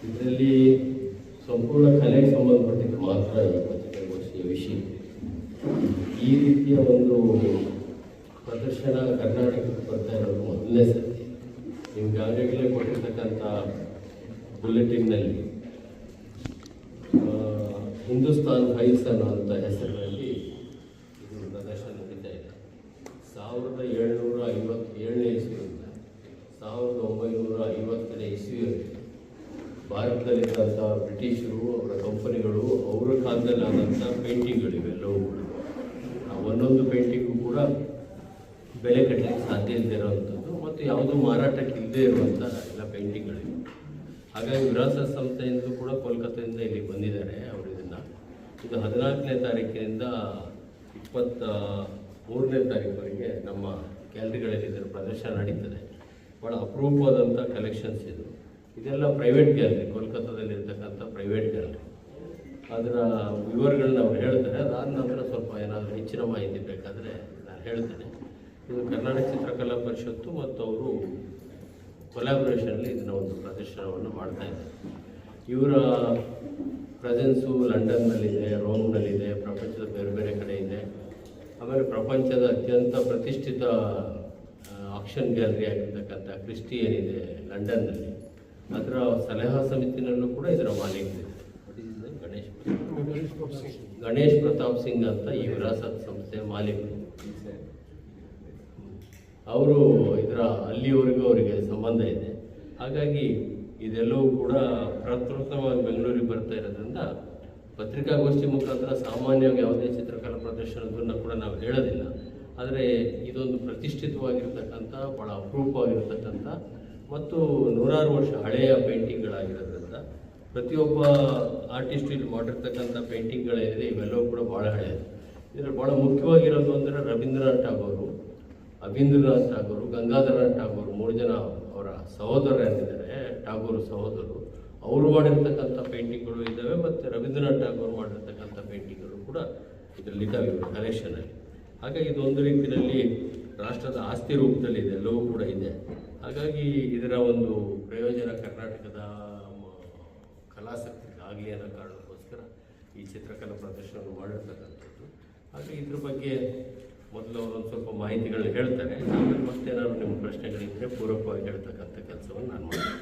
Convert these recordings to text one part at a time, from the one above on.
ಇದರಲ್ಲಿ ಸಂಪೂರ್ಣ ಕಲೆಗೆ ಸಂಬಂಧಪಟ್ಟಿದ್ದು ಮಾತ್ರ ಈ ಪತ್ರಿಕಾಗೋಷ್ಠಿಯ ವಿಷಯ. ಈ ರೀತಿಯ ಒಂದು ಪ್ರದರ್ಶನ ಕರ್ನಾಟಕಕ್ಕೆ ಬರ್ತಾ ಇರೋದು ಮೊದಲನೇ ಸತಿ. ನಿಮ್ಗೆ ಆಗಾಗಲೇ ಕೊಟ್ಟಿರ್ತಕ್ಕಂಥ ಬುಲೆಟಿನ್ನಲ್ಲಿ ಹಿಂದೂಸ್ತಾನ್ ಫೈಲ್ಸ್ ಅನ್ನೋಂಥ ಹೆಸರಿನಲ್ಲಿ ಇದು ಪ್ರದರ್ಶನ ನಡೀತಾ ಇದೆ. 1757ನೇ ಇಸ್ವಿಯಿಂದ 1950ನೇ ಇಸ್ವಿಯವರೆಗೆ ಭಾರತದಲ್ಲಿದ್ದಂಥ ಬ್ರಿಟಿಷರು, ಅವರ ಕಂಪನಿಗಳು, ಅವರ ಕಾಲದಲ್ಲಿ ಆದಂಥ ಪೇಂಟಿಂಗ್ಗಳು ಇವೆಲ್ಲವೂ ಕೂಡ ಒಂದೊಂದು ಪೇಂಟಿಂಗು ಕೂಡ ಬೆಲೆ ಕಟ್ಟಲಿಕ್ಕೆ ಸಾಧ್ಯ ಇಲ್ಲದೆ ಇರುವಂಥದ್ದು ಮತ್ತು ಯಾವುದೂ ಮಾರಾಟಕ್ಕೆ ಇಲ್ಲದೆ ಇರುವಂಥ ಎಲ್ಲ ಪೇಂಟಿಂಗ್ಗಳಿವೆ. ಹಾಗಾಗಿ ವಿರಾಸತ್ ಸಂಸ್ಥೆಯಿಂದ ಕೂಡ ಕೋಲ್ಕತ್ತಾದಿಂದ ಇಲ್ಲಿಗೆ ಬಂದಿದ್ದಾರೆ. ಅವರು ಇದು 14ನೇ ತಾರೀಕಿನಿಂದ 23ನೇ ತಾರೀಕುವರೆಗೆ ನಮ್ಮ ಗ್ಯಾಲರಿಗಳಲ್ಲಿ ಇದರ ಪ್ರದರ್ಶನ ನಡೀತದೆ. ಭಾಳ ಅಪರೂಪವಾದಂಥ ಕಲೆಕ್ಷನ್ಸ್ ಇದೆಲ್ಲ ಪ್ರೈವೇಟ್ ಗ್ಯಾಲರಿ, ಕೋಲ್ಕತ್ತಾದಲ್ಲಿರ್ತಕ್ಕಂಥ ಪ್ರೈವೇಟ್ ಗ್ಯಾಲರಿ. ಅದರ ವಿವರಗಳನ್ನ ಅವ್ರು ಹೇಳ್ತಾರೆ. ಅದಾದ ನಂತರ ಸ್ವಲ್ಪ ಏನಾದರೂ ಹೆಚ್ಚಿನ ಮಾಹಿತಿ ಬೇಕಾದರೆ ನಾನು ಹೇಳ್ತೇನೆ. ಇದು ಕರ್ನಾಟಕ ಚಿತ್ರಕಲಾ ಪರಿಷತ್ತು ಮತ್ತು ಅವರು ಕೊಲ್ಯಾಬ್ರೇಷನಲ್ಲಿ ಇದನ್ನು ಒಂದು ಪ್ರದರ್ಶನವನ್ನು ಮಾಡ್ತಾಯಿದ್ದಾರೆ. ಇವರ ಪ್ರೆಸೆನ್ಸು ಲಂಡನ್ನಲ್ಲಿದೆ, ರೋಮ್ನಲ್ಲಿದೆ, ಪ್ರಪಂಚದ ಬೇರೆ ಬೇರೆ ಕಡೆ ಇದೆ. ಆಮೇಲೆ ಪ್ರಪಂಚದ ಅತ್ಯಂತ ಪ್ರತಿಷ್ಠಿತ ಆಕ್ಷನ್ ಗ್ಯಾಲರಿ ಆಗಿರ್ತಕ್ಕಂಥ ಕ್ರಿಸ್ಟಿ ಏನಿದೆ ಲಂಡನ್ನಲ್ಲಿ, ಅದರ ಸಲಹಾ ಸಮಿತಿನಲ್ಲೂ ಕೂಡ ಇದರ ಮಾಲೀಕರಿದೆ. ಗಣೇಶ್ ಪ್ರತಾಪ್ ಸಿಂಗ್ ಅಂತ ಈ ವಿರಾಸತ್ ಸಂಸ್ಥೆಯ ಮಾಲೀಕರು. ಅವರು ಇದರ ಅಲ್ಲಿವರೆಗೂ ಅವರಿಗೆ ಸಂಬಂಧ ಇದೆ. ಹಾಗಾಗಿ ಇದೆಲ್ಲವೂ ಕೂಡ ಪ್ರಪ್ರಥಮವಾಗಿ ಬೆಂಗಳೂರಿಗೆ ಬರ್ತಾ ಇರೋದ್ರಿಂದ ಪತ್ರಿಕಾಗೋಷ್ಠಿ ಮುಖಾಂತರ ಸಾಮಾನ್ಯವಾಗಿ ಯಾವುದೇ ಚಿತ್ರಕಲಾ ಪ್ರದರ್ಶನದನ್ನು ಕೂಡ ನಾವು ಹೇಳೋದಿಲ್ಲ. ಆದರೆ ಇದೊಂದು ಪ್ರತಿಷ್ಠಿತವಾಗಿರ್ತಕ್ಕಂಥ, ಭಾಳ ಅಪರೂಪವಾಗಿರ್ತಕ್ಕಂಥ ಮತ್ತು 100 ವರ್ಷ ಹಳೆಯ ಪೇಂಟಿಂಗ್ಗಳಾಗಿರೋದ್ರಿಂದ ಪ್ರತಿಯೊಬ್ಬ ಆರ್ಟಿಸ್ಟ್ ಇಲ್ಲಿ ಮಾಡಿರ್ತಕ್ಕಂಥ ಪೇಂಟಿಂಗ್ಗಳೇನಿದೆ ಇವೆಲ್ಲವೂ ಕೂಡ ಭಾಳ ಹಳೆಯದು. ಇದರಲ್ಲಿ ಭಾಳ ಮುಖ್ಯವಾಗಿರೋದು ಅಂದರೆ ರವೀಂದ್ರನಾಥ್ ಟಾಗೋರು, ಅಬೀಂದ್ರನಾಥ್ ಟಾಗೋರು, ಗಂಗಾಧರನಾಥ್ ಟಾಗೋರು 3 ಜನ ಅವರ ಸಹೋದರರೇನಿದ್ದಾರೆ, ಟಾಗೋರು ಸಹೋದರರು, ಅವರು ಮಾಡಿರ್ತಕ್ಕಂಥ ಪೇಂಟಿಂಗ್ಗಳು ಇದ್ದಾವೆ. ಮತ್ತು ರವೀಂದ್ರನಾಥ್ ಟಾಗೋರು ಮಾಡಿರ್ತಕ್ಕಂಥ ಪೇಂಟಿಂಗ್ಗಳು ಕೂಡ ಇದರಲ್ಲಿದ್ದಾವೆ ಇವರು ಕಲೆಕ್ಷನಲ್ಲಿ. ಹಾಗಾಗಿ ಇದೊಂದು ರೀತಿಯಲ್ಲಿ ರಾಷ್ಟ್ರದ ಆಸ್ತಿ ರೂಪದಲ್ಲಿ ಇದೆಲ್ಲವೂ ಕೂಡ ಇದೆ. ಹಾಗಾಗಿ ಇದರ ಒಂದು ಪ್ರಯೋಜನ ಕರ್ನಾಟಕದ ಕಲಾಸಕ್ತಿಗೆ ಆಗಲಿ ಅನ್ನೋ ಕಾರಣಕ್ಕೋಸ್ಕರ ಈ ಚಿತ್ರಕಲಾ ಪ್ರದರ್ಶನ ಮಾಡಿರ್ತಕ್ಕಂಥದ್ದು. ಹಾಗೆ ಇದ್ರ ಬಗ್ಗೆ ಮೊದಲು ಅವರೊಂದು ಸ್ವಲ್ಪ ಮಾಹಿತಿಗಳನ್ನ ಹೇಳ್ತಾರೆ. ಆಮೇಲೆ ಮತ್ತೆ ನಾನು ನಿಮ್ಮ ಪ್ರಶ್ನೆಗಳಿದ್ದರೆ ಪೂರಕವಾಗಿ ಹೇಳ್ತಕ್ಕಂಥ ಕೆಲಸವನ್ನು ನಾನು ಮಾಡ್ತೀನಿ.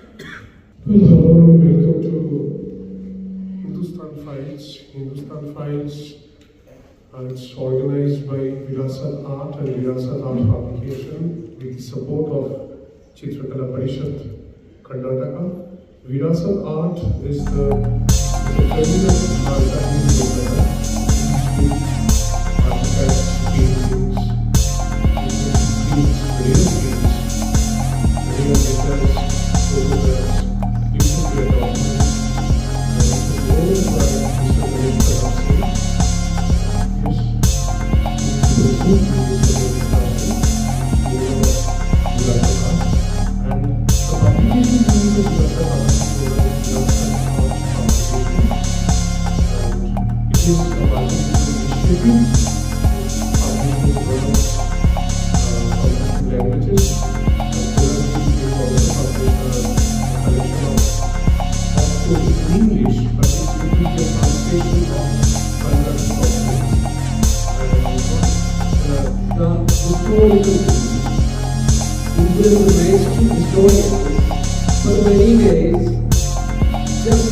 Welcome to Hindustan Files. Hindustan Files it's organized by Virasat Art and Virasat Art Publication with the support of Chitrakala Parishad, Karnataka. Virasat Art is the feminine archive program which artifacts, paintings, real letters, photographs, great documents, and it is owned by Mr. Ganesh Pratap Singh. Yes, he is the Mr. Ganesh Pratap Singh, owner of Virasat Art, and the publication name is Virasat Art, Virasat Art Publication, and it is a multi-initiative publishing works from languages, and currently we also publish a collection of English, but it will be a translation of Kannada software. And the historical Indian mainstream historians for many days just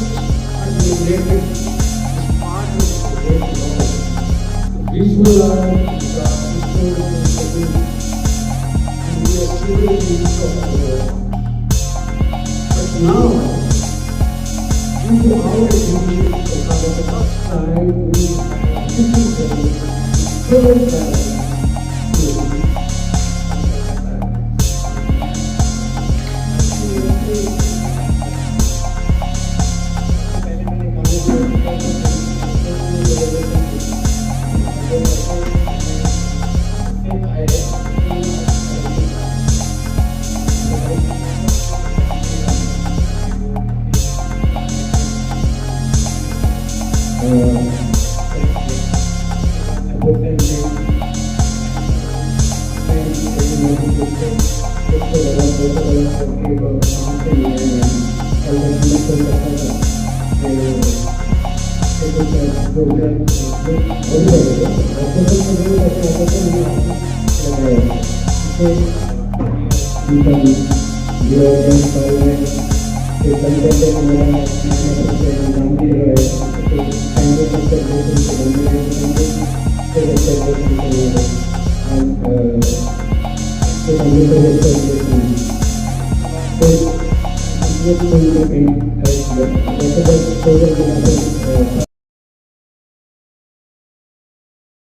neglected this part of the great law to visualize the historical setting and the activities of the world. But now, due to our initiative, for the first time we have citizens third time Yes,